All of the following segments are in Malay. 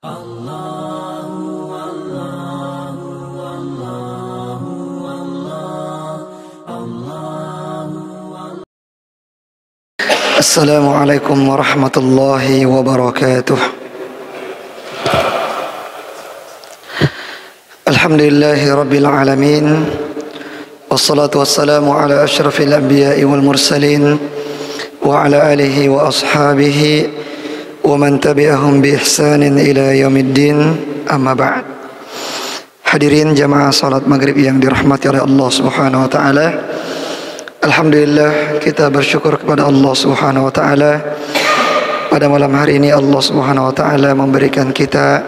Assalamualaikum warahmatullahi wabarakatuh. Alhamdulillahi rabbil alamin. Wassalatu wassalamu ala asyrafil anbiya'i wal mursalin wa ala alihi wa ashabihi wa man tabi'ahum bi ihsanin ila yaumiddin. Amma ba'd. Hadirin jamaah salat maghrib yang dirahmati oleh Allah Subhanahu wa taala. Alhamdulillah, kita bersyukur kepada Allah Subhanahu wa taala. Pada malam hari ini Allah Subhanahu wa taala memberikan kita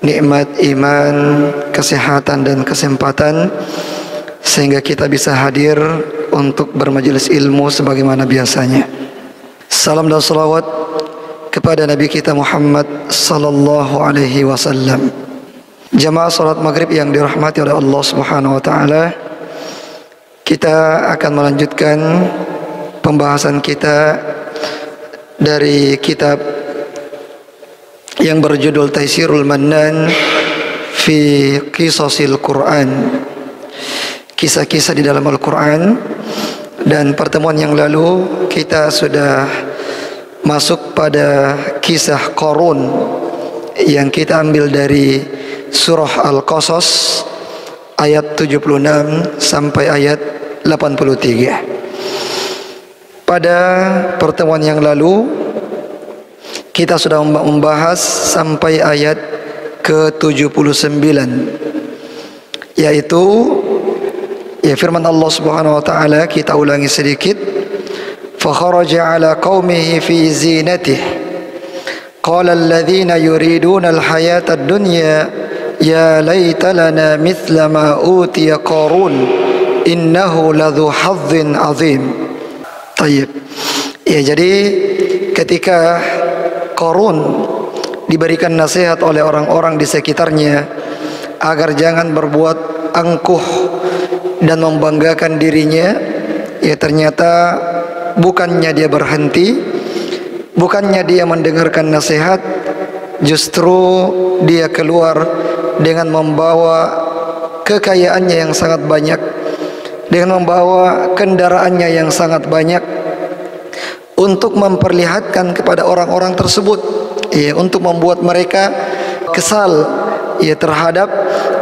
nikmat iman, kesehatan dan kesempatan sehingga kita bisa hadir untuk bermajelis ilmu sebagaimana biasanya. Salam dan salawat kepada Nabi kita Muhammad sallallahu alaihi wasallam. Jamaah salat maghrib yang dirahmati oleh Allah Subhanahu wa taala, kita akan melanjutkan pembahasan kita dari kitab yang berjudul Taisirul Mannan fi Qisasil Quran, kisah-kisah di dalam Al-Quran. Dan pertemuan yang lalu kita sudah masuk pada kisah Qarun yang kita ambil dari surah Al-Qasas ayat 76 sampai ayat 83. Pada pertemuan yang lalu kita sudah membahas sampai ayat ke-79, yaitu firman Allah Subhanahu wa taala. Kita ulangi sedikit. Fa kharaja ala qaumihi fi zinatihi qala alladhina yuriduna al-hayata ad-dunya ya laita lana mithla ma utiya Qarun innahu ladzu hazzin azim. Tayyib. Jadi ketika Qarun diberikan nasihat oleh orang-orang di sekitarnya agar jangan berbuat angkuh dan membanggakan dirinya, ternyata bukannya dia berhenti, bukannya dia mendengarkan nasihat, justru dia keluar dengan membawa kekayaannya yang sangat banyak, dengan membawa kendaraannya yang sangat banyak untuk memperlihatkan kepada orang-orang tersebut, untuk membuat mereka kesal terhadap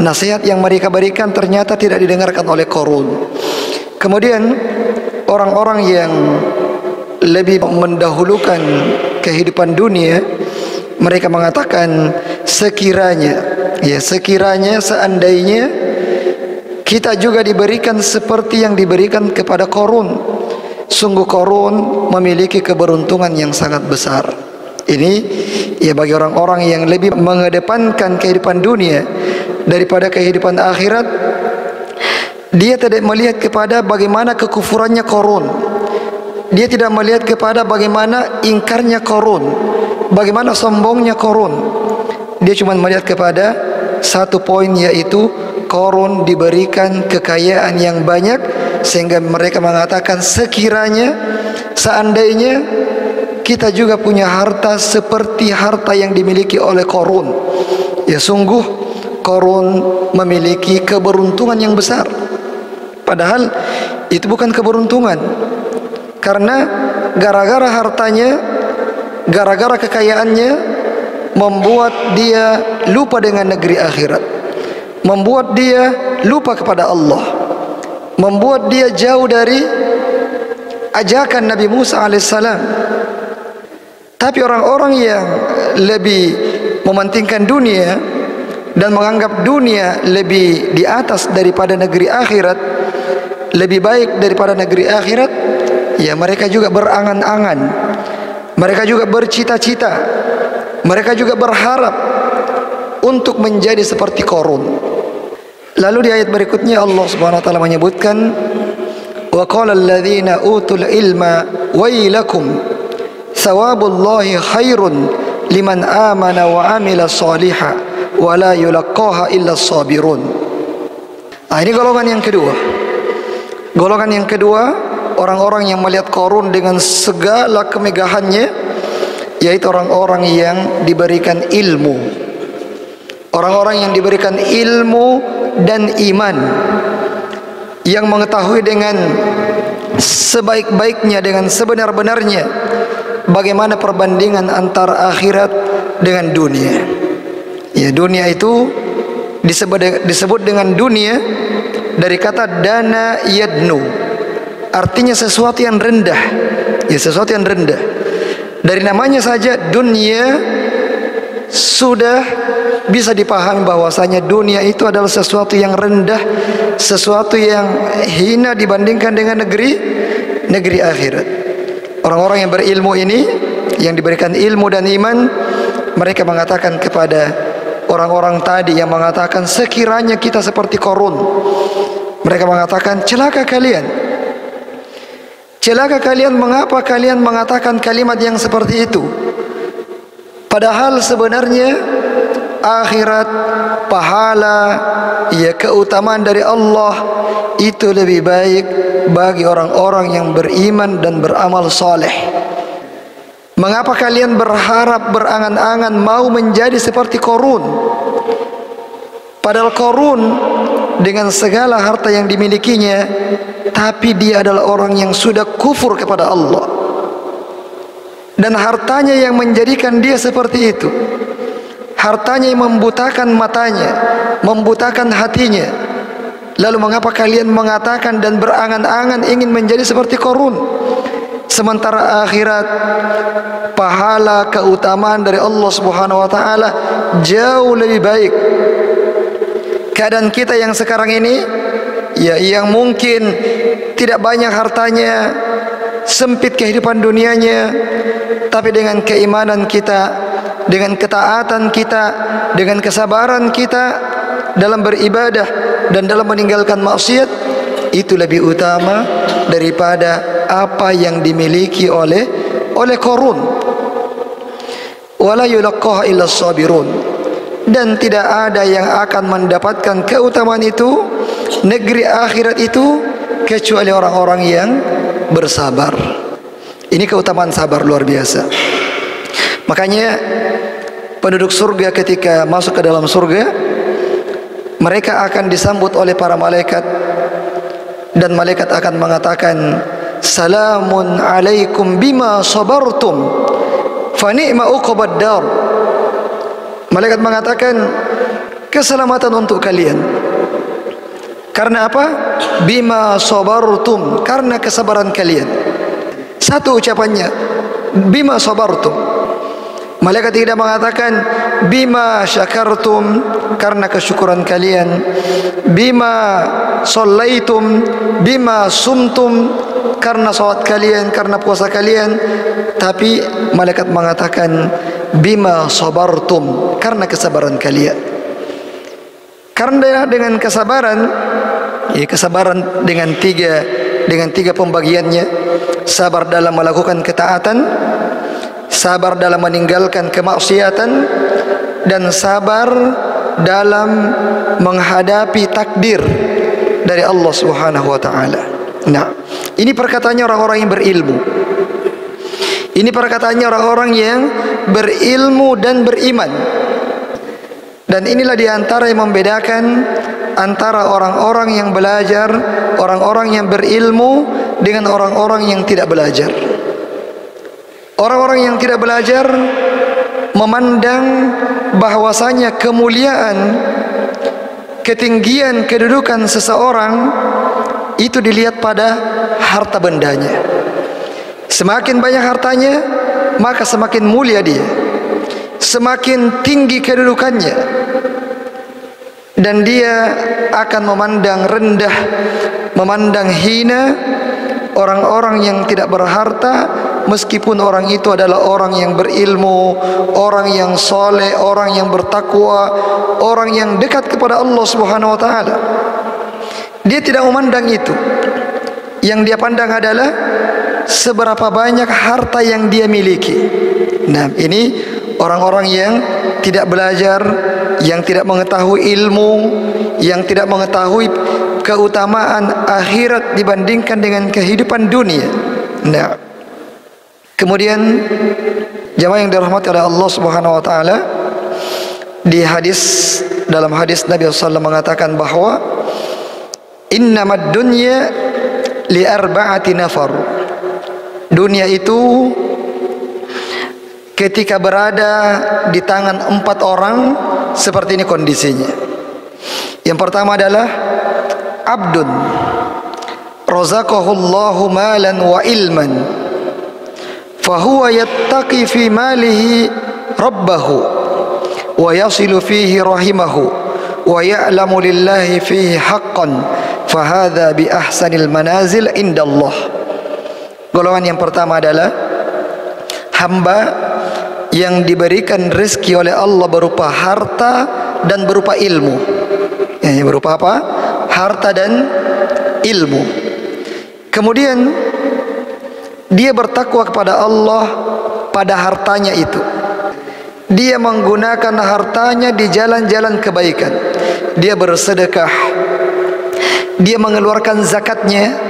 nasihat yang mereka berikan ternyata tidak didengarkan oleh Qarun. Kemudian orang-orang yang lebih mendahulukan kehidupan dunia, mereka mengatakan sekiranya seandainya kita juga diberikan seperti yang diberikan kepada Qarun. Sungguh Qarun memiliki keberuntungan yang sangat besar. Ini bagi orang-orang yang lebih mengedepankan kehidupan dunia daripada kehidupan akhirat. Dia tidak melihat kepada bagaimana kekufurannya Qarun. Dia tidak melihat kepada bagaimana ingkarnya Qarun, bagaimana sombongnya Qarun. Dia cuma melihat kepada satu poin, yaitu Qarun diberikan kekayaan yang banyak, sehingga mereka mengatakan sekiranya seandainya kita juga punya harta seperti harta yang dimiliki oleh Qarun. Sungguh Qarun memiliki keberuntungan yang besar. Padahal itu bukan keberuntungan, karena gara-gara hartanya, gara-gara kekayaannya membuat dia lupa dengan negeri akhirat, membuat dia lupa kepada Allah, membuat dia jauh dari ajakan Nabi Musa alaihissalam. Tapi orang-orang yang lebih mementingkan dunia dan menganggap dunia lebih di atas daripada negeri akhirat, lebih baik daripada negeri akhirat, mereka juga berangan-angan, mereka juga bercita-cita, mereka juga berharap untuk menjadi seperti Qarun. Lalu di ayat berikutnya Allah Subhanahu wa taala menyebutkan, wa qala alladhina utul ilma wailakum thawabullahi khairun liman amana wa amila salihah wa la yulaqqaha illa sabirun. Ini golongan yang kedua. Golongan yang kedua, orang-orang yang melihat Qarun dengan segala kemegahannya, yaitu orang-orang yang diberikan ilmu. Orang-orang yang diberikan ilmu dan iman, yang mengetahui dengan sebaik-baiknya, dengan sebenar-benarnya bagaimana perbandingan antara akhirat dengan dunia. Ya, dunia itu disebut dengan dunia dari kata dana yadnu, artinya sesuatu yang rendah. Ya, sesuatu yang rendah. Dari namanya saja dunia sudah bisa dipahami bahwasanya dunia itu adalah sesuatu yang rendah, sesuatu yang hina dibandingkan dengan negeri akhirat. Orang-orang yang berilmu ini, yang diberikan ilmu dan iman, mereka mengatakan kepada orang-orang tadi yang mengatakan sekiranya kita seperti Qarun, mereka mengatakan celaka kalian. Celaka kalian, mengapa kalian mengatakan kalimat yang seperti itu? Padahal sebenarnya akhirat, pahala, ya keutamaan dari Allah itu lebih baik bagi orang-orang yang beriman dan beramal saleh. Mengapa kalian berharap, berangan-angan mau menjadi seperti Qarun? Padahal Qarun dengan segala harta yang dimilikinya, tapi dia adalah orang yang sudah kufur kepada Allah. Dan hartanya yang menjadikan dia seperti itu. Hartanya yang membutakan matanya, membutakan hatinya. Lalu mengapa kalian mengatakan dan berangan-angan ingin menjadi seperti Qarun? Sementara akhirat, pahala, keutamaan dari Allah Subhanahu wa taala jauh lebih baik. Keadaan kita yang sekarang ini, ya, yang mungkin tidak banyak hartanya, sempit kehidupan dunianya, tapi dengan keimanan kita, dengan ketaatan kita, dengan kesabaran kita dalam beribadah dan dalam meninggalkan maksiat, itu lebih utama daripada apa yang dimiliki oleh Qarun. Wala yulaqqaha illa sabirun. Dan tidak ada yang akan mendapatkan keutamaan itu, negeri akhirat itu, kecuali orang-orang yang bersabar. Ini keutamaan sabar luar biasa. Makanya penduduk surga ketika masuk ke dalam surga, mereka akan disambut oleh para malaikat, dan malaikat akan mengatakan, salamun alaikum bima sabartum fa ni'ma uqbad dar. Malaikat mengatakan, keselamatan untuk kalian. Karena apa? Bima sabartum, karena kesabaran kalian. Satu ucapannya, bima sabartum. Malaikat tidak mengatakan bima syakartum, karena kesyukuran kalian. Bima shallaitum, bima sumtum, karena salat kalian, karena puasa kalian. Tapi malaikat mengatakan bima sabartum, karena kesabaran kalian. Karena dengan kesabaran, ya, kesabaran dengan tiga pembagiannya. Sabar dalam melakukan ketaatan, sabar dalam meninggalkan kemaksiatan, dan sabar dalam menghadapi takdir dari Allah Subhanahu wa taala. Nah, ini perkataannya orang-orang yang berilmu. Ini perkataannya orang-orang yang berilmu dan beriman. Dan inilah diantara yang membedakan antara orang-orang yang belajar, orang-orang yang berilmu, dengan orang-orang yang tidak belajar. Orang-orang yang tidak belajar memandang bahwasanya kemuliaan, ketinggian, kedudukan seseorang itu dilihat pada harta bendanya. Semakin banyak hartanya, maka semakin mulia dia, semakin tinggi kedudukannya, dan dia akan memandang rendah, memandang hina orang-orang yang tidak berharta, meskipun orang itu adalah orang yang berilmu, orang yang soleh, orang yang bertakwa, orang yang dekat kepada Allah Subhanahu wa taala. Dia tidak memandang itu. Yang dia pandang adalah seberapa banyak harta yang dia miliki. Nah, ini orang-orang yang tidak belajar, yang tidak mengetahui ilmu, yang tidak mengetahui keutamaan akhirat dibandingkan dengan kehidupan dunia. Nah, kemudian Jamaah yang dirahmati oleh Allah Subhanahu wa taala, di dalam hadis Nabi sallallahu mengatakan bahwa innamad dunya li arba'ati nafar. Dunia itu ketika berada di tangan 4 orang seperti ini kondisinya. Yang pertama adalah abdun razaqahullahu malan wa ilman fahuwa yattaqi fi malihi rabbahu wa yasilu fihi rahimahu wa ya'lamu lillahi fihi haqqan fahadha bi ahsanil manazil indallah. Golongan yang pertama adalah hamba yang diberikan rezeki oleh Allah berupa harta dan berupa ilmu. Ya, berupa apa? Harta dan ilmu. Kemudian dia bertakwa kepada Allah pada hartanya itu. Dia menggunakan hartanya di jalan-jalan kebaikan. Dia bersedekah. Dia mengeluarkan zakatnya.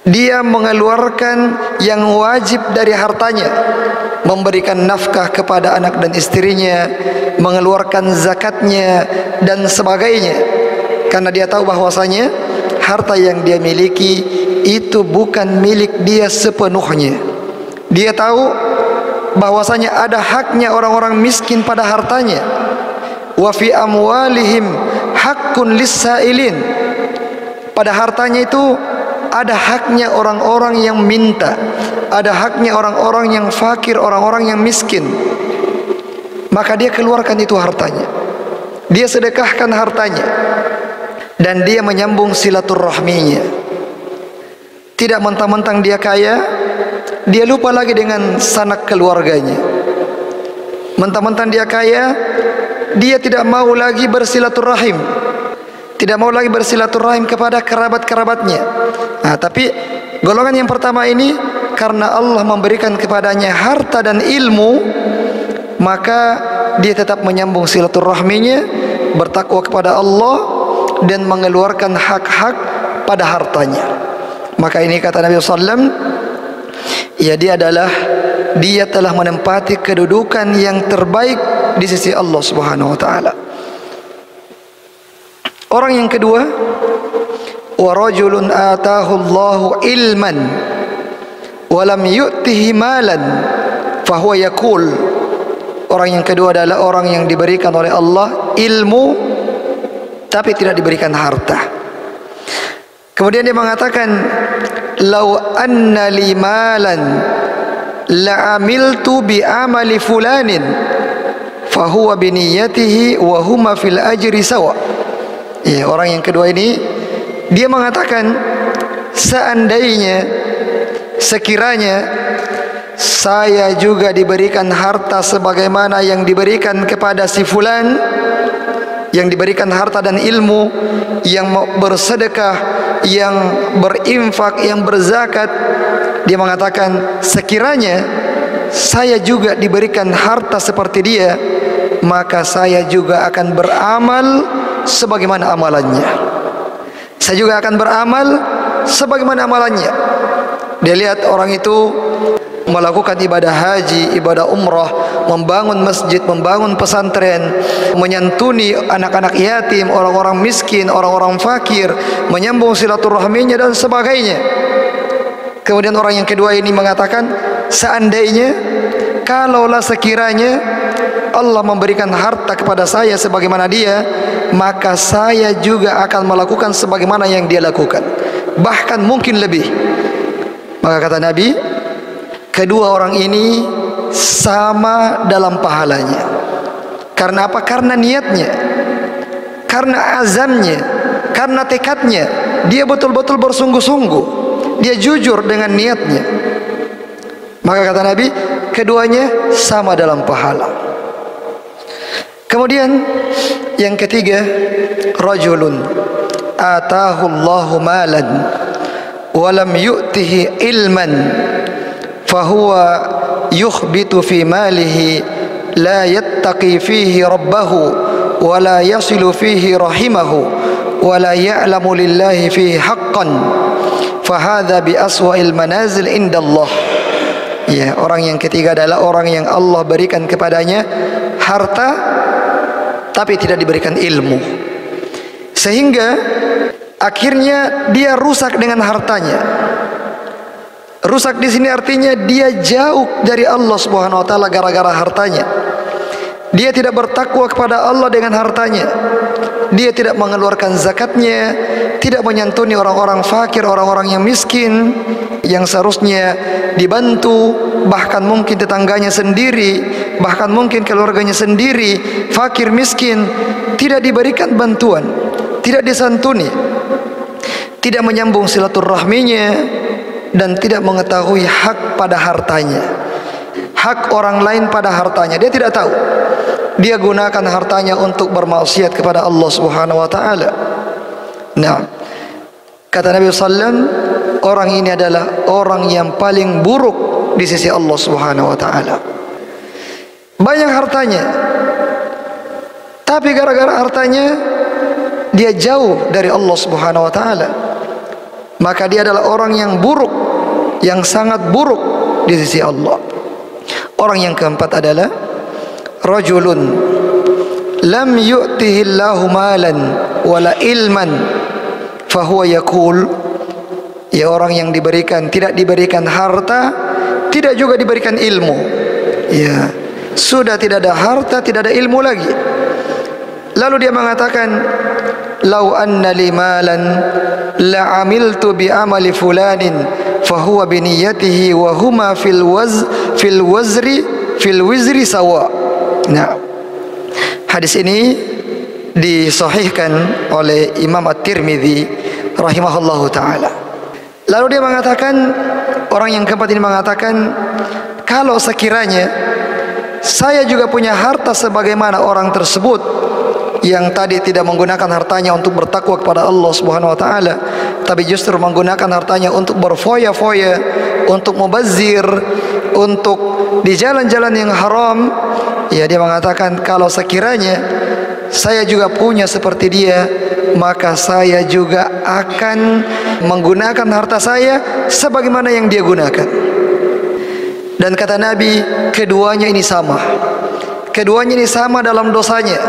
Dia mengeluarkan yang wajib dari hartanya, memberikan nafkah kepada anak dan istrinya, mengeluarkan zakatnya dan sebagainya. Karena dia tahu bahwasanya harta yang dia miliki itu bukan milik dia sepenuhnya. Dia tahu bahwasanya ada haknya orang-orang miskin pada hartanya. Wa fi amwalihim haqqun lis-sa'ilin. Pada hartanya itu ada haknya orang-orang yang minta, ada haknya orang-orang yang fakir, orang-orang yang miskin. Maka dia keluarkan itu hartanya, dia sedekahkan hartanya, dan dia menyambung silaturahminya. Tidak mentang-mentang dia kaya, dia lupa lagi dengan sanak keluarganya. Mentang-mentang dia kaya, dia tidak mau lagi bersilaturahim, tidak mau lagi bersilaturahim kepada kerabat-kerabatnya. Nah, tapi golongan yang pertama ini karena Allah memberikan kepadanya harta dan ilmu, maka dia tetap menyambung silaturahminya, bertakwa kepada Allah dan mengeluarkan hak-hak pada hartanya. Maka ini kata Nabi SAW, ya dia telah menempati kedudukan yang terbaik di sisi Allah Subhanahu wa taala. Orang yang kedua, wa rajulun atahu Allahu ilman wa lam yu'tihi malan fahuwa yaqul. Orang yang kedua adalah orang yang diberikan oleh Allah ilmu tapi tidak diberikan harta. Kemudian dia mengatakan, "Lau anna li malan la amiltu bi amali fulanin fahuwa bi niyyatihi wa huma fil ajri sawa." Ya, orang yang kedua ini dia mengatakan, seandainya, sekiranya saya juga diberikan harta sebagaimana yang diberikan kepada si fulan, yang diberikan harta dan ilmu, yang bersedekah, yang berinfak, yang berzakat, dia mengatakan sekiranya saya juga diberikan harta seperti dia, maka saya juga akan beramal sebagaimana amalannya. Saya juga akan beramal sebagaimana amalannya. Dia lihat orang itu melakukan ibadah haji, ibadah umrah, membangun masjid, membangun pesantren, menyantuni anak-anak yatim, orang-orang miskin, orang-orang fakir, menyambung silaturahminya dan sebagainya. Kemudian orang yang kedua ini mengatakan, seandainya, kalaulah sekiranya Allah memberikan harta kepada saya sebagaimana dia, maka saya juga akan melakukan sebagaimana yang dia lakukan, bahkan mungkin lebih. Maka kata Nabi, kedua orang ini sama dalam pahalanya. Karena apa? Karena niatnya, karena azamnya, karena tekadnya. Dia betul-betul bersungguh-sungguh, dia jujur dengan niatnya. Maka kata Nabi, keduanya sama dalam pahala. Kemudian yang ketiga, rajulun atahu Allahu malan wa lam yu'tihi ilman fahuwa yukhbitu fi malihi la yattaqi fihi rabbahu wa la yasilu fihi rahimahu wa la ya'lamu lillahi fihi haqqan fahadha bi aswa'il manazil indallah. Ya, orang yang ketiga adalah orang yang Allah berikan kepadanya harta tapi tidak diberikan ilmu, sehingga akhirnya dia rusak dengan hartanya. Rusak di sini artinya dia jauh dari Allah Subhanahu wa taala gara-gara hartanya. Dia tidak bertakwa kepada Allah dengan hartanya. Dia tidak mengeluarkan zakatnya, tidak menyantuni orang-orang fakir, orang-orang yang miskin yang seharusnya dibantu, bahkan mungkin tetangganya sendiri, bahkan mungkin keluarganya sendiri fakir miskin, tidak diberikan bantuan, tidak disantuni, tidak menyambung silaturahminya, dan tidak mengetahui hak pada hartanya, hak orang lain pada hartanya. Dia tidak tahu. Dia gunakan hartanya untuk bermaksiat kepada Allah Subhanahu wa taala. Nah, kata Nabi sallam, orang ini adalah orang yang paling buruk di sisi Allah Subhanahu wa taala. Banyak hartanya, tapi gara-gara hartanya dia jauh dari Allah Subhanahu wa taala. Maka dia adalah orang yang buruk, yang sangat buruk di sisi Allah. Orang yang keempat adalah rajulun lam yu'tihi Allahu malan wala ilman fahuwa yaqul, ya, orang yang tidak diberikan harta, tidak juga diberikan ilmu. Ya, sudah tidak ada harta, tidak ada ilmu lagi. Lalu dia mengatakan, lau anna li malan la amiltu bi amali fulanin fahuwa bi niyyatihi wa huma fil wizri sawa. Nah, hadis ini disahihkan oleh Imam At-Tirmidzi rahimahullahu taala. Lalu dia mengatakan, orang yang keempat ini mengatakan, kalau sekiranya saya juga punya harta sebagaimana orang tersebut yang tadi tidak menggunakan hartanya untuk bertakwa kepada Allah Subhanahu wa taala, tapi justru menggunakan hartanya untuk berfoya-foya, untuk mubazir, untuk di jalan-jalan yang haram, ya, dia mengatakan kalau sekiranya saya juga punya seperti dia, maka saya juga akan menggunakan harta saya sebagaimana yang dia gunakan. Dan kata Nabi, keduanya ini sama. Keduanya ini sama dalam dosanya.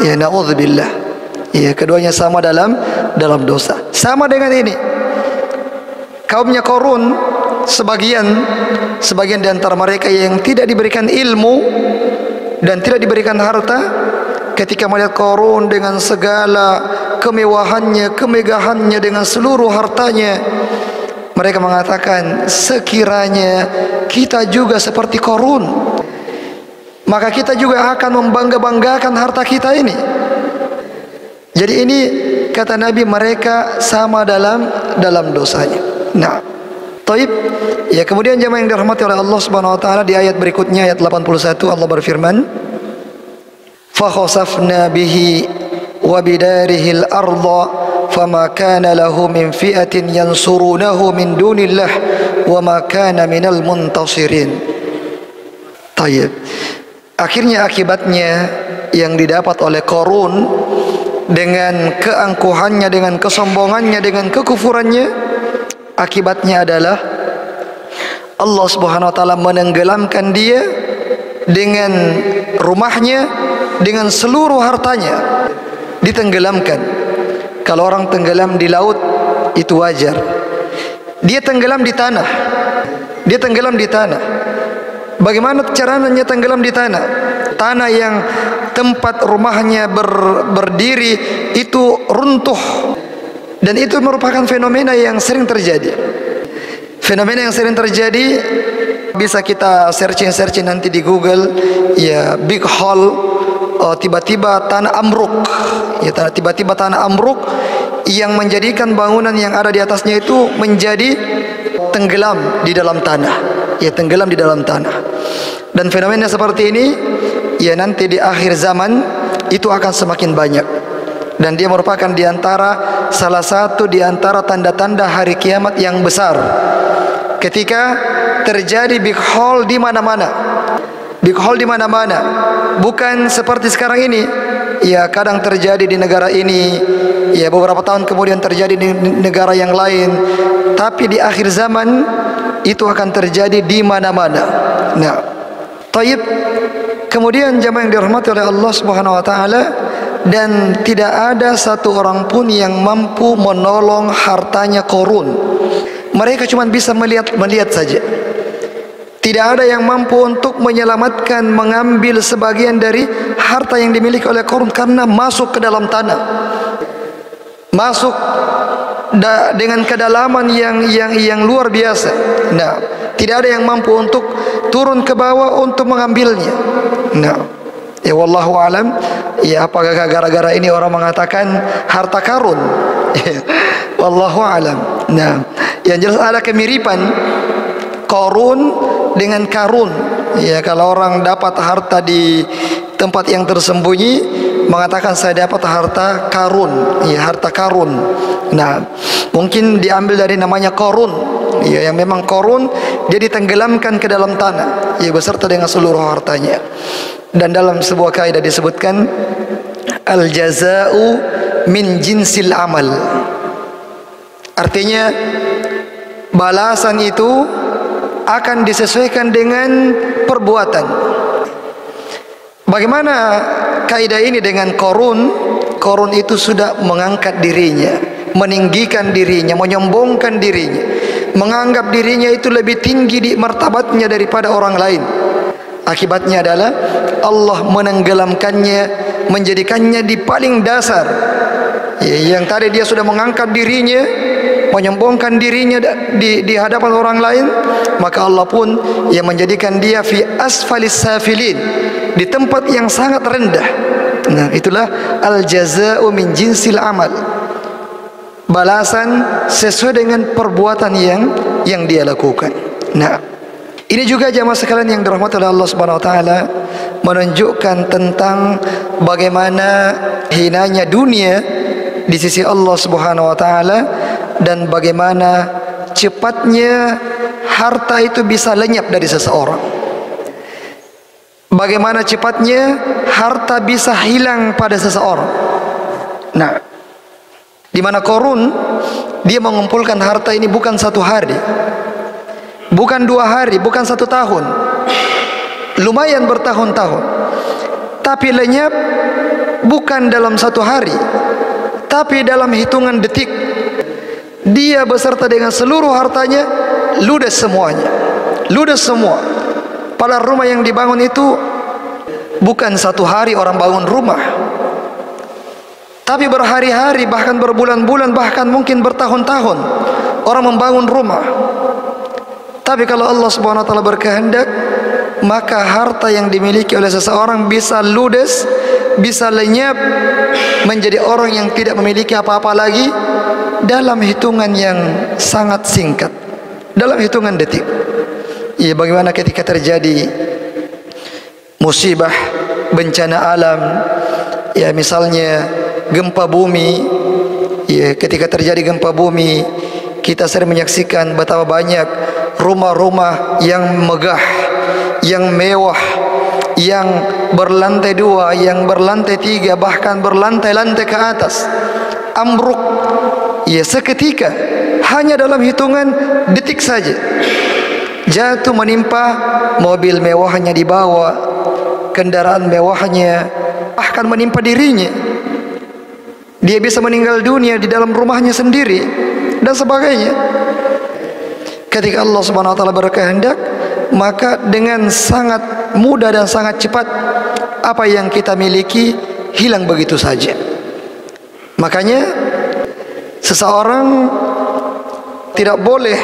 Ya, na'udzubillah. Ya, keduanya sama dalam dosa. Sama dengan ini. Kaumnya Qarun, sebagian di antara mereka yang tidak diberikan ilmu dan tidak diberikan harta, ketika melihat Qarun dengan segala kemewahannya, kemegahannya, dengan seluruh hartanya, mereka mengatakan, sekiranya kita juga seperti Qarun, maka kita juga akan membangga-banggakan harta kita ini. Jadi ini kata Nabi, mereka sama dalam dosanya. Nah, taib. Ya, kemudian jemaah yang dirahmati oleh Allah Subhanahu wa taala, di ayat berikutnya, ayat 81, Allah berfirman, fa khasafna bihi wa bidarihi al-ardha fama kana lahu min fi'atin yansurunahu min dunillah wa ma kana minal muntasirin. Taib. Akhirnya akibatnya yang didapat oleh Qarun dengan keangkuhannya, dengan kesombongannya, dengan kekufurannya, akibatnya adalah Allah Subhanahu wa taala menenggelamkan dia dengan rumahnya, dengan seluruh hartanya, ditenggelamkan. Kalau orang tenggelam di laut itu wajar. Dia tenggelam di tanah. Dia tenggelam di tanah. Bagaimana caranya tenggelam di tanah? Tanah yang tempat rumahnya berdiri itu runtuh. Dan itu merupakan fenomena yang sering terjadi. Fenomena yang sering terjadi bisa kita searching nanti di Google, ya, big hole, tiba-tiba tanah ambruk, ya, tiba-tiba tanah ambruk yang menjadikan bangunan yang ada di atasnya itu menjadi tenggelam di dalam tanah, ya, tenggelam di dalam tanah. Dan fenomena seperti ini, ya, nanti di akhir zaman itu akan semakin banyak. Dan dia merupakan salah satu di antara tanda-tanda hari kiamat yang besar. Ketika terjadi big hole di mana-mana. Big hole di mana-mana. Bukan seperti sekarang ini. Ya, kadang terjadi di negara ini, ya, beberapa tahun kemudian terjadi di negara yang lain. Tapi di akhir zaman itu akan terjadi di mana-mana. Nah, taib. Kemudian jamaah yang dirahmati oleh Allah Subhanahu wa taala, dan tidak ada satu orang pun yang mampu menolong hartanya Qarun. Mereka cuma bisa melihat saja. Tidak ada yang mampu untuk menyelamatkan, mengambil sebagian dari harta yang dimiliki oleh Qarun, karena masuk ke dalam tanah, masuk dengan kedalaman yang luar biasa. Nah, tidak ada yang mampu untuk turun ke bawah untuk mengambilnya. Nah, ya wallahu alam. Ya, apakah gara-gara ini orang mengatakan harta karun? Wallahu alam. Nah, yang jelas ada kemiripan Qarun dengan karun. Ya, kalau orang dapat harta di tempat yang tersembunyi, mengatakan saya dapat harta karun. Ya, harta karun. Nah, mungkin diambil dari namanya Qarun. Ya, yang memang Qarun dia ditenggelamkan ke dalam tanah, ya, beserta dengan seluruh hartanya. Dan dalam sebuah kaidah disebutkan al jaza'u min jinsil amal. Artinya balasan itu akan disesuaikan dengan perbuatan. Bagaimana kaidah ini dengan Qarun? Qarun itu sudah mengangkat dirinya, meninggikan dirinya, menyombongkan dirinya, menganggap dirinya itu lebih tinggi di martabatnya daripada orang lain. Akibatnya adalah Allah menenggelamkannya, menjadikannya di paling dasar. Yang tadi dia sudah mengangkat dirinya, menyombongkan dirinya di hadapan orang lain, maka Allah pun yang menjadikan dia fi asfalis safilin, di tempat yang sangat rendah. Nah, itulah al jaza'u min jinsil amal. Balasan sesuai dengan perbuatan yang dia lakukan. Nah, ini juga jamaah sekalian yang dirahmati oleh Allah Subhanahu wa taala, menunjukkan tentang bagaimana hinanya dunia di sisi Allah Subhanahu wa taala, dan bagaimana cepatnya harta itu bisa lenyap dari seseorang. Bagaimana cepatnya harta bisa hilang pada seseorang. Nah, di mana Qarun dia mengumpulkan harta ini bukan satu hari, bukan 2 hari, bukan 1 tahun, lumayan bertahun-tahun, tapi lenyap bukan dalam 1 hari, tapi dalam hitungan detik. Dia beserta dengan seluruh hartanya ludes semuanya, ludes semua. Pada rumah yang dibangun itu bukan 1 hari orang bangun rumah, tapi berhari-hari, bahkan berbulan-bulan, bahkan mungkin bertahun-tahun orang membangun rumah. Tapi kalau Allah Subhanahu wa taala berkehendak, maka harta yang dimiliki oleh seseorang bisa ludes, bisa lenyap menjadi orang yang tidak memiliki apa-apa lagi dalam hitungan yang sangat singkat, dalam hitungan detik. Ya, bagaimana ketika terjadi musibah, bencana alam, ya misalnya gempa bumi. Ya, ketika terjadi gempa bumi, kita sering menyaksikan betapa banyak rumah-rumah yang megah, yang mewah, yang berlantai 2, yang berlantai 3, bahkan berlantai-lantai ke atas, ambruk, ya seketika, hanya dalam hitungan detik saja. Jatuh menimpa, mobil mewahnya dibawa, kendaraan mewahnya, bahkan menimpa dirinya. Dia bisa meninggal dunia di dalam rumahnya sendiri dan sebagainya. Ketika Allah Subhanahu wa taala berkehendak, maka dengan sangat mudah dan sangat cepat apa yang kita miliki hilang begitu saja. Makanya seseorang tidak boleh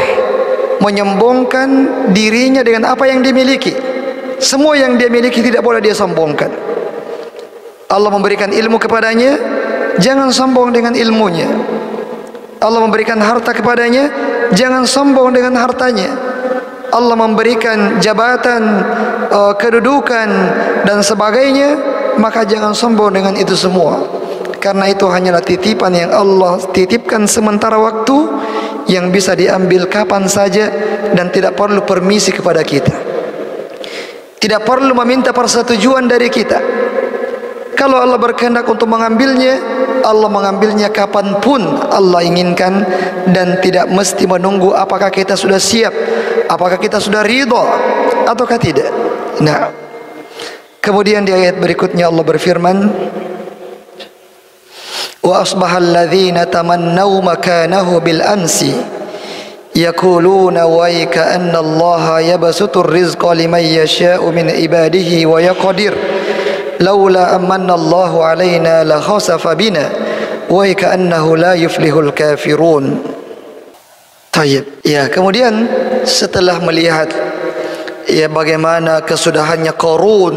menyombongkan dirinya dengan apa yang dimiliki. Semua yang dia miliki tidak boleh dia sombongkan. Allah memberikan ilmu kepadanya, jangan sombong dengan ilmunya. Allah memberikan harta kepadanya, jangan sombong dengan hartanya. Allah memberikan jabatan, kedudukan dan sebagainya, maka jangan sombong dengan itu semua. Karena itu hanyalah titipan yang Allah titipkan sementara waktu, yang bisa diambil kapan saja dan tidak perlu permisi kepada kita, tidak perlu meminta persetujuan dari kita. Kalau Allah berkehendak untuk mengambilnya, Allah mengambilnya kapanpun Allah inginkan, dan tidak mesti menunggu apakah kita sudah siap Apakah kita sudah ridha ataukah tidak? Nah, kemudian di ayat berikutnya Allah berfirman, wa asbahal ladzina tamannaw makanahu bil amsi yaquluna wa ka'anna Allah yabsutur rizqa liman yasha'u min ibadihi wa yaqdir laula amanna Allah alaina la khasafa bina wa ka'annahu la yuflihul kafirun. Tayyib. Ya, kemudian setelah melihat ya bagaimana kesudahannya Qarun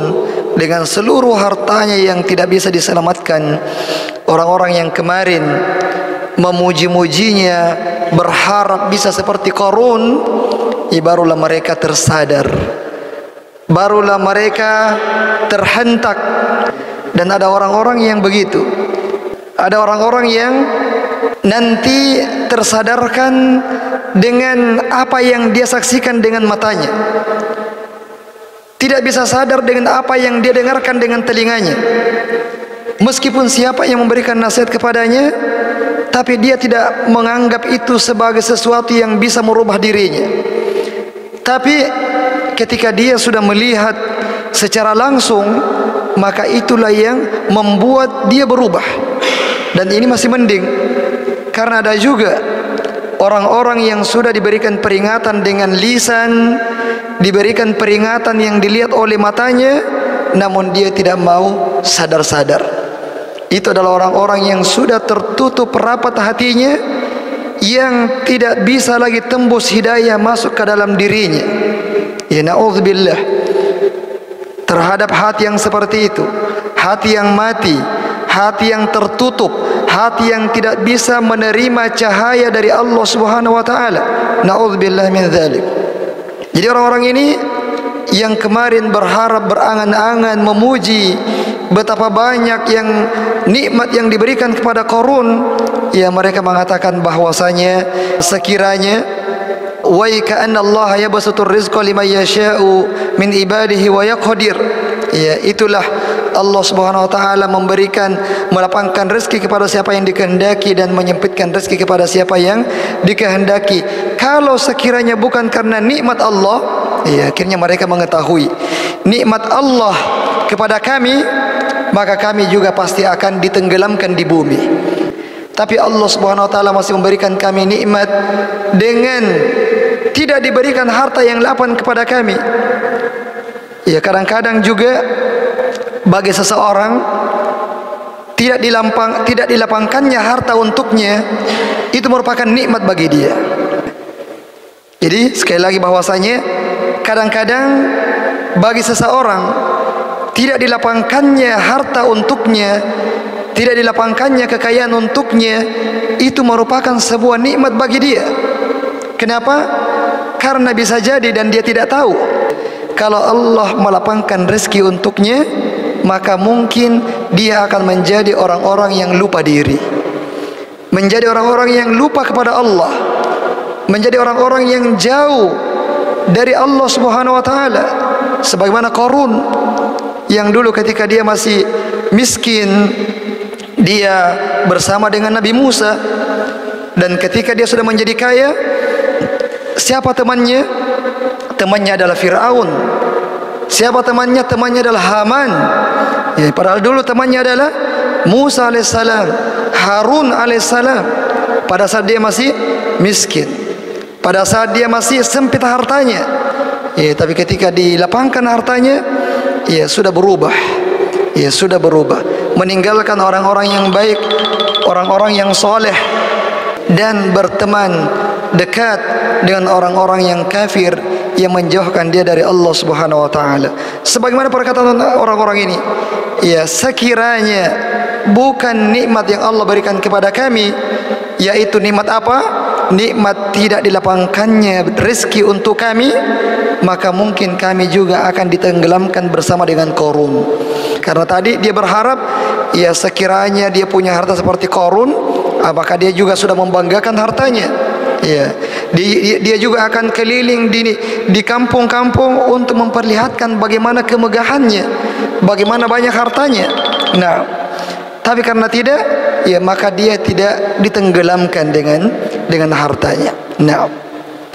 dengan seluruh hartanya yang tidak bisa diselamatkan, orang-orang yang kemarin memuji-mujinya, berharap bisa seperti Qarun, ya barulah mereka tersadar, barulah mereka terhentak. Dan ada orang-orang yang begitu, ada orang-orang yang nanti tersadarkan dengan apa yang dia saksikan dengan matanya, tidak bisa sadar dengan apa yang dia dengarkan dengan telinganya. Meskipun siapa yang memberikan nasihat kepadanya, tapi dia tidak menganggap itu sebagai sesuatu yang bisa merubah dirinya. Tapi ketika dia sudah melihat secara langsung, maka itulah yang membuat dia berubah. Dan ini masih mending, karena ada juga orang-orang yang sudah diberikan peringatan dengan lisan, diberikan peringatan yang dilihat oleh matanya, namun dia tidak mau sadar-sadar. Itu adalah orang-orang yang sudah tertutup rapat hatinya, yang tidak bisa lagi tembus hidayah masuk ke dalam dirinya. Ya na'udzubillah. Terhadap hati yang seperti itu, hati yang mati, hati yang tertutup, hati yang tidak bisa menerima cahaya dari Allah Subhanahu wa taala. Na'udzubillah min dzalik. Jadi orang-orang ini yang kemarin berharap, berangan-angan, memuji betapa banyak yang nikmat yang diberikan kepada Qarun, ya mereka mengatakan bahwasanya sekiranya wa ka'anna Allah yabsutur rizqa liman yasha'u min ibadihi wa yaqdir, ya itulah Allah Subhanahu wa taala memberikan, melapangkan rezeki kepada siapa yang dikehendaki dan menyempitkan rezeki kepada siapa yang dikehendaki. Kalau sekiranya bukan karena nikmat Allah, ya akhirnya mereka mengetahui nikmat Allah kepada kami, maka kami juga pasti akan ditenggelamkan di bumi. Tapi Allah Subhanahu wa taala masih memberikan kami nikmat dengan tidak diberikan harta yang lapang kepada kami. Ya kadang-kadang juga bagi seseorang tidak dilapangkannya harta untuknya, itu merupakan nikmat bagi dia. Jadi sekali lagi bahwasanya kadang-kadang bagi seseorang tidak dilapangkannya harta untuknya, tidak dilapangkannya kekayaan untuknya, itu merupakan sebuah nikmat bagi dia. Kenapa? Karena bisa jadi dan dia tidak tahu, kalau Allah melapangkan rezeki untuknya, maka mungkin dia akan menjadi orang-orang yang lupa diri, menjadi orang-orang yang lupa kepada Allah, menjadi orang-orang yang jauh dari Allah Subhanahu wa taala. Sebagaimana Qarun yang dulu ketika dia masih miskin, dia bersama dengan Nabi Musa, dan ketika dia sudah menjadi kaya, siapa temannya? Temannya adalah Fir'aun. Siapa temannya? Temannya adalah Haman. Ya, padahal dulu temannya adalah Musa alaihissalam, Harun alaihissalam. Pada saat dia masih miskin, pada saat dia masih sempit hartanya, ya, tapi ketika dilapangkan hartanya, ya sudah berubah, ya sudah berubah, meninggalkan orang-orang yang baik, orang-orang yang soleh, dan berteman dekat dengan orang-orang yang kafir yang menjauhkan dia dari Allah Subhanahu wa taala. Sebagaimana perkataan orang-orang ini, ya sekiranya bukan nikmat yang Allah berikan kepada kami, yaitu nikmat apa? Nikmat tidak dilapangkannya rezeki untuk kami, maka mungkin kami juga akan ditenggelamkan bersama dengan Qarun. Karena tadi dia berharap, ya sekiranya dia punya harta seperti Qarun, apakah dia juga sudah membanggakan hartanya? Ya, dia juga akan keliling di kampung-kampung untuk memperlihatkan bagaimana kemegahannya, bagaimana banyak hartanya. Nah, tapi karena tidak, ya maka dia tidak ditenggelamkan dengan hartanya. Nah,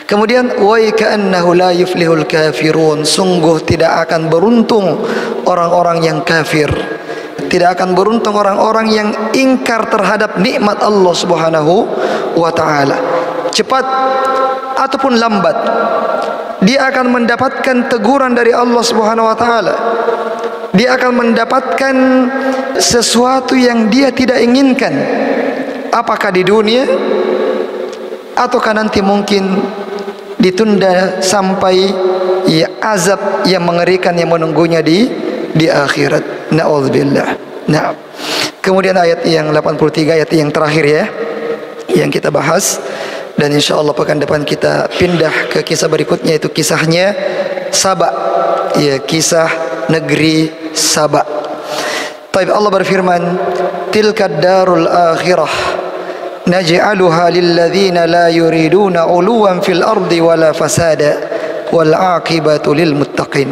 Kemudian wa ka'annahu la yuflihul kafirun, sungguh tidak akan beruntung orang-orang yang kafir. Tidak akan beruntung orang-orang yang ingkar terhadap nikmat Allah Subhanahu wa taala. Cepat ataupun lambat dia akan mendapatkan teguran dari Allah Subhanahu wa taala. Dia akan mendapatkan sesuatu yang dia tidak inginkan, apakah di dunia ataukah nanti mungkin ditunda sampai ya azab yang mengerikan yang menunggunya di akhirat. Na'udzubillah. Nah, kemudian ayat yang 83, ayat yang terakhir ya, yang kita bahas, dan insyaallah pekan depan kita pindah ke kisah berikutnya, itu kisahnya Saba, ya, kisah negeri Saba. Taib, Allah berfirman, tilka darul akhirah naj'aluha lilladzina la yuriduna 'uluwan fil ardi wala fasada wal 'aqibatu lil muttaqin.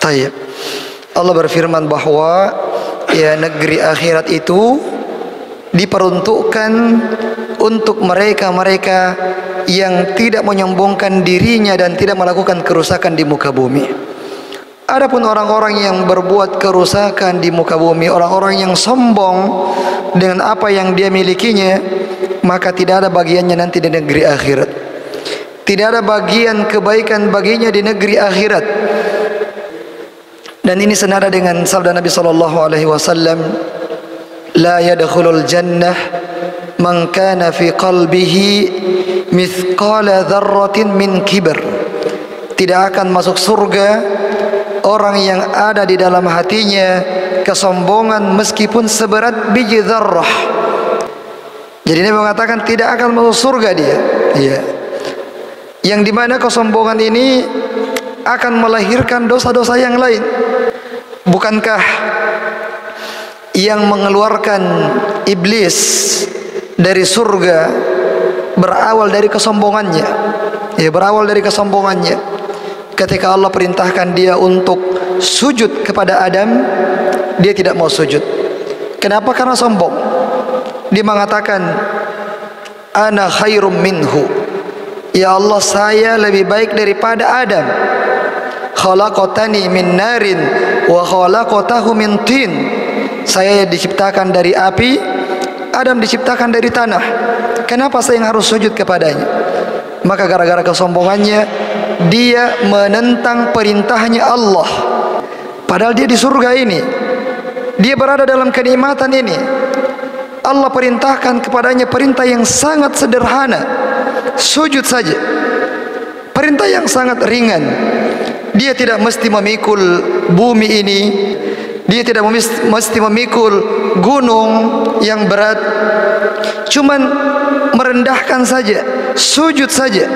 Taib, Allah berfirman bahwa ya negeri akhirat itu diperuntukkan untuk mereka-mereka yang tidak menyombongkan dirinya dan tidak melakukan kerusakan di muka bumi. Adapun orang-orang yang berbuat kerusakan di muka bumi, orang-orang yang sombong dengan apa yang dia milikinya, maka tidak ada bagiannya nanti di negeri akhirat. Tidak ada bagian kebaikan baginya di negeri akhirat. Dan ini senada dengan sabda Nabi sallallahu alaihi wasallam, la yadkhulul jannah man kana fi qalbihi mithqala dzarratin min kibr. Tidak akan masuk surga orang yang ada di dalam hatinya kesombongan meskipun seberat biji dzarrah. Jadi Nabi mengatakan tidak akan masuk surga dia. Iya. Yang dimana kesombongan ini akan melahirkan dosa-dosa yang lain. Bukankah yang mengeluarkan iblis dari surga berawal dari kesombongannya? Ya, berawal dari kesombongannya. Ketika Allah perintahkan dia untuk sujud kepada Adam, dia tidak mau sujud. Kenapa? Karena sombong. Dia mengatakan, ana khairum minhu. Ya Allah, saya lebih baik daripada Adam. Khalaqatani min narin wa khalaqatahu min tin. Saya diciptakan dari api, Adam diciptakan dari tanah. Kenapa saya yang harus sujud kepadanya? Maka gara-gara kesombongannya dia menentang perintahnya Allah. Padahal dia di surga ini, dia berada dalam kenikmatan ini. Allah perintahkan kepadanya perintah yang sangat sederhana, sujud saja. Perintah yang sangat ringan. Dia tidak mesti memikul bumi ini, dia tidak mesti memikul gunung yang berat, cuman merendahkan saja, sujud saja.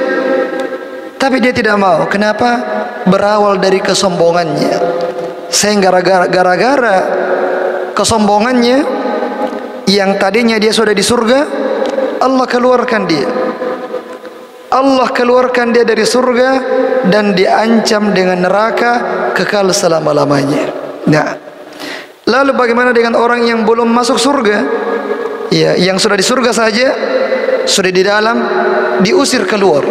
Tapi dia tidak mau. Kenapa? Berawal dari kesombongannya. Sehingga gara-gara kesombongannya, yang tadinya dia sudah di surga, Allah keluarkan dia. Allah keluarkan dia dari surga dan diancam dengan neraka kekal selama-lamanya. Nah, lalu bagaimana dengan orang yang belum masuk surga? Ya, yang sudah di surga saja, sudah di dalam, diusir keluar.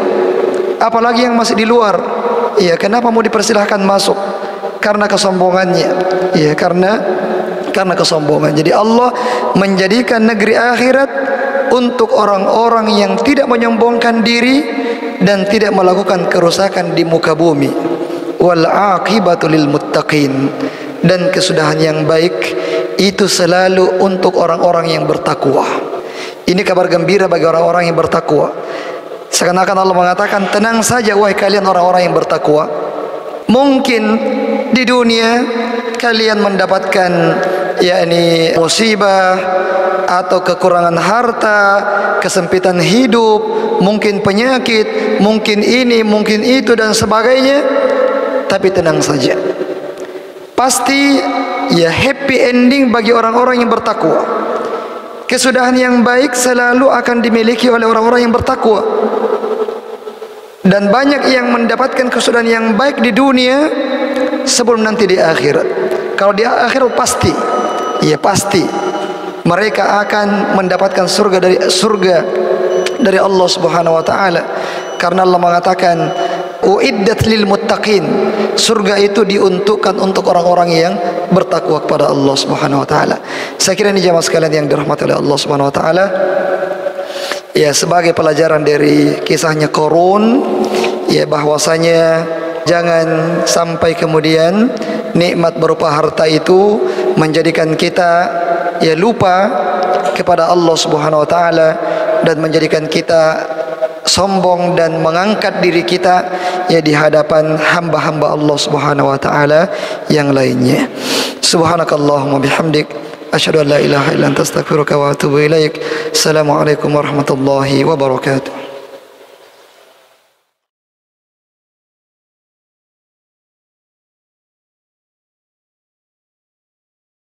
Apalagi yang masih di luar. Ya, kenapa mau dipersilahkan masuk? Karena kesombongannya. Ya, karena kesombongan. Jadi Allah menjadikan negeri akhirat untuk orang-orang yang tidak menyombongkan diri dan tidak melakukan kerusakan di muka bumi. Wal aqibatu lil muttaqin. Dan kesudahan yang baik itu selalu untuk orang-orang yang bertakwa. Ini kabar gembira bagi orang-orang yang bertakwa. Seakan-akan Allah mengatakan, tenang saja wahai kalian orang-orang yang bertakwa. Mungkin di dunia kalian mendapatkan yakni musibah atau kekurangan harta, kesempitan hidup, mungkin penyakit, mungkin ini, mungkin itu dan sebagainya. Tapi tenang saja, pasti ya happy ending bagi orang-orang yang bertakwa. Kesudahan yang baik selalu akan dimiliki oleh orang-orang yang bertakwa. Dan banyak yang mendapatkan kesudahan yang baik di dunia sebelum nanti di akhirat. Kalau di akhirat pasti, ya pasti mereka akan mendapatkan surga dari Allah Subhanahu wa taala. karena Allah mengatakan uiddat lil muttaqin, surga itu diuntukkan untuk orang-orang yang bertakwa kepada Allah Subhanahu wa taala. Saya kira ini jemaah sekalian yang dirahmati oleh Allah Subhanahu wa taala, ya sebagai pelajaran dari kisahnya Qarun, ya bahwasanya jangan sampai kemudian nikmat berupa harta itu menjadikan kita ya lupa kepada Allah Subhanahu wa taala dan menjadikan kita sombong dan mengangkat diri kita ya di hadapan hamba-hamba Allah Subhanahu wa taala yang lainnya. Subhanakallahumma bihamdik asyhadu an la ilaha illa anta astaghfiruka wa atubu ilaik. Assalamualaikum warahmatullahi wabarakatuh.